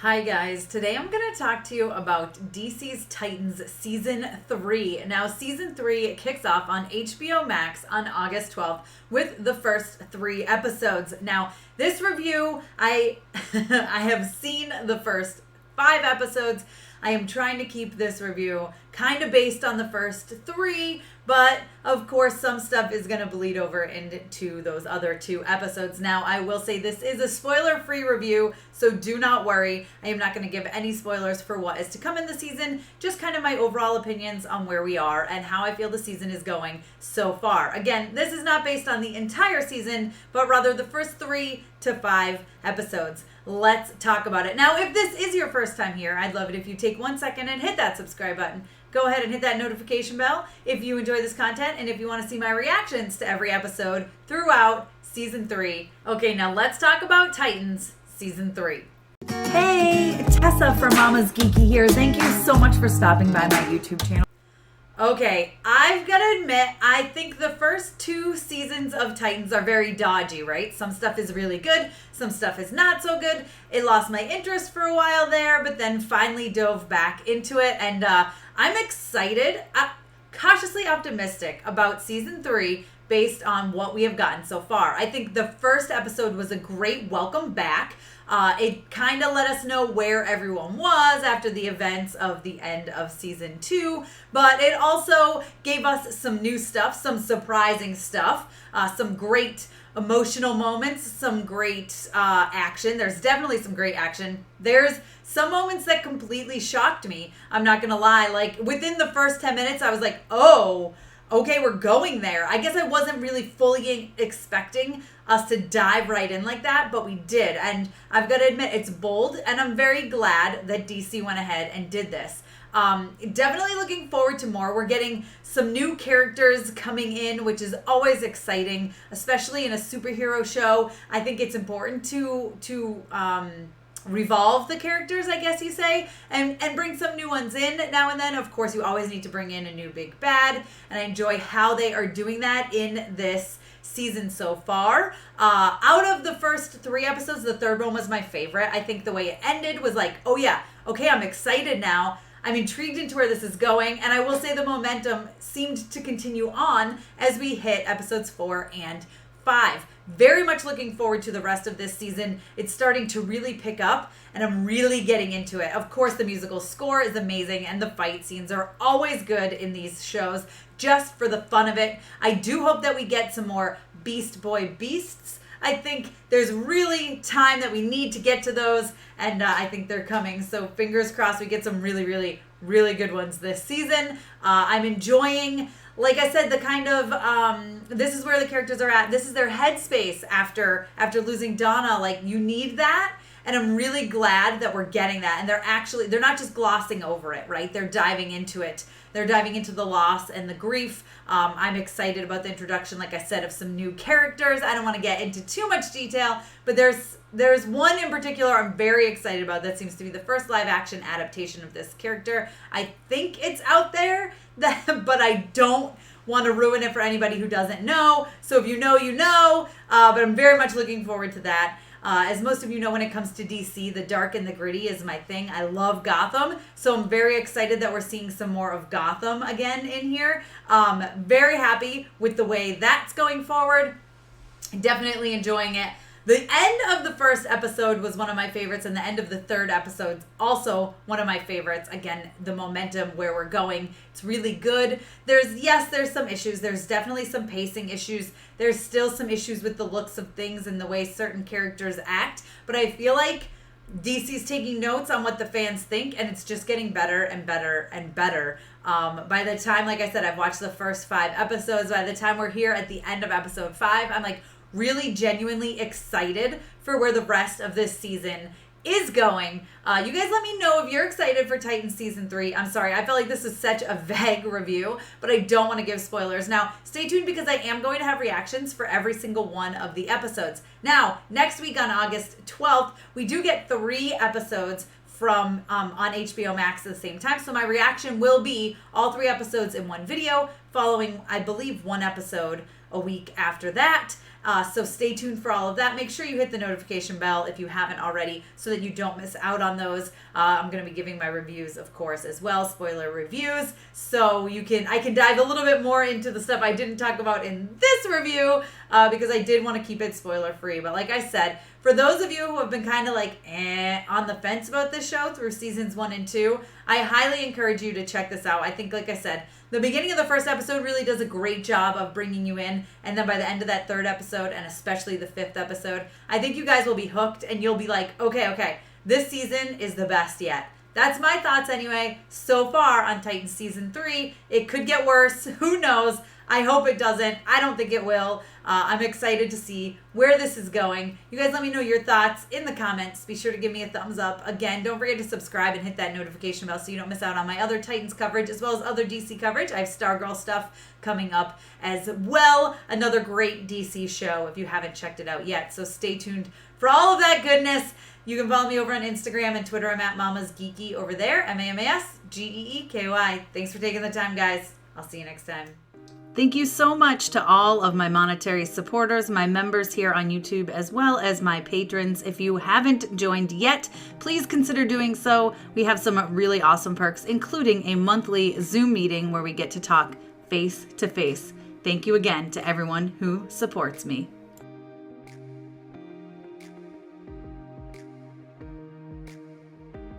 Hi guys, today I'm going to talk to you about DC's Titans Season 3. Now Season 3 kicks off on HBO Max on August 12th with the first 3 episodes. Now this review, I have seen the first 5 episodes. I am trying to keep this review kind of based on the first 3, but of course some stuff is going to bleed over into those other 2 episodes. Now I will say this is a spoiler-free review, so do not worry. I am not going to give any spoilers for what is to come in the season, just kind of my overall opinions on where we are and how I feel the season is going so far. Again, this is not based on the entire season, but rather the first 3 to 5 episodes. Let's talk about it. Now, if this is your first time here, I'd love it if you take 1 second and hit that subscribe button. Go ahead and hit that notification bell if you enjoy this content and if you want to see my reactions to every episode throughout Season 3. Okay, now let's talk about Titans Season 3. Hey, Tessa from MamasGeeky here. Thank you so much for stopping by my YouTube channel. Okay, I've got to admit, I think the first 2 seasons of Titans are very dodgy, right? Some stuff is really good, some stuff is not so good. It lost my interest for a while there, but then finally dove back into it, and I'm excited, cautiously optimistic about Season 3 based on what we have gotten so far. I think the first episode was a great welcome back. It kind of let us know where everyone was after the events of the end of Season 2, but it also gave us some new stuff, some surprising stuff, some great emotional moments, some great action. There's definitely some great action. There's some moments that completely shocked me. I'm not gonna lie, like within the first 10 minutes, I was like, oh, okay, we're going there. I guess I wasn't really fully expecting us to dive right in like that, but we did. And I've got to admit, it's bold, and I'm very glad that DC went ahead and did this. Definitely looking forward to more. We're getting some new characters coming in, which is always exciting, especially in a superhero show. I think it's important to revolve the characters, I guess you say, and bring some new ones in now and then. Of course, you always need to bring in a new big bad, and I enjoy how they are doing that in this season so far. Out of the first 3 episodes, the third one was my favorite. I think the way it ended was like, oh yeah, okay, I'm excited now. I'm intrigued into where this is going, and I will say the momentum seemed to continue on as we hit episodes 4 and 5. Very much looking forward to the rest of this season. It's starting to really pick up, and I'm really getting into it. Of course, the musical score is amazing, and the fight scenes are always good in these shows, just for the fun of it. I do hope that we get some more Beast Boy beasts. I think there's really time that we need to get to those, and I think they're coming. So fingers crossed we get some really, really, really good ones this season. I'm enjoying, like I said, the kind of, this is where the characters are at. This is their headspace after losing Donna. Like, you need that. And I'm really glad that we're getting that. And they're not just glossing over it, right? They're diving into it. They're diving into the loss and the grief. I'm excited about the introduction, like I said, of some new characters. I don't want to get into too much detail, but there's one in particular I'm very excited about that seems to be the first live action adaptation of this character. I think it's out there, but I don't want to ruin it for anybody who doesn't know. So if you know, you know. But I'm very much looking forward to that. As most of you know, when it comes to DC, the dark and the gritty is my thing. I love Gotham, so I'm very excited that we're seeing some more of Gotham again in here. Very happy with the way that's going forward. Definitely enjoying it. The end of the first episode was one of my favorites, and the end of the third episode also one of my favorites. Again, the momentum, where we're going, it's really good. There's some issues. There's definitely some pacing issues. There's still some issues with the looks of things and the way certain characters act, but I feel like DC's taking notes on what the fans think, and it's just getting better and better and better. By the time, like I said, I've watched the first 5 episodes. By the time we're here at the end of episode 5, I'm like, really genuinely excited for where the rest of this season is going. You guys let me know if you're excited for Titans Season 3. I'm sorry, I felt like this is such a vague review, but I don't want to give spoilers. Now, stay tuned because I am going to have reactions for every single one of the episodes. Now, next week on August 12th, we do get 3 episodes from on HBO Max at the same time. So my reaction will be all 3 episodes in one video, following, I believe, 1 episode a week after that. So stay tuned for all of that. Make sure you hit the notification bell if you haven't already so that you don't miss out on those. I'm going to be giving my reviews, of course, as well, spoiler reviews. So I can dive a little bit more into the stuff I didn't talk about in this review because I did want to keep it spoiler free. But like I said, for those of you who have been kind of like on the fence about this show through seasons 1 and 2, I highly encourage you to check this out. I think, like I said, the beginning of the first episode really does a great job of bringing you in. And then by the end of that 3rd episode, and especially the 5th episode, I think you guys will be hooked and you'll be like, okay, this season is the best yet. That's my thoughts anyway, so far on Titans Season 3. It could get worse. Who knows? I hope it doesn't. I don't think it will. I'm excited to see where this is going. You guys let me know your thoughts in the comments. Be sure to give me a thumbs up. Again, don't forget to subscribe and hit that notification bell so you don't miss out on my other Titans coverage as well as other DC coverage. I have Stargirl stuff coming up as well. Another great DC show if you haven't checked it out yet. So stay tuned for all of that goodness. You can follow me over on Instagram and Twitter. I'm at MamasGeeky over there. MamasGeeky. Thanks for taking the time, guys. I'll see you next time. Thank you so much to all of my monetary supporters, my members here on YouTube, as well as my patrons. If you haven't joined yet, please consider doing so. We have some really awesome perks, including a monthly Zoom meeting where we get to talk face to face. Thank you again to everyone who supports me.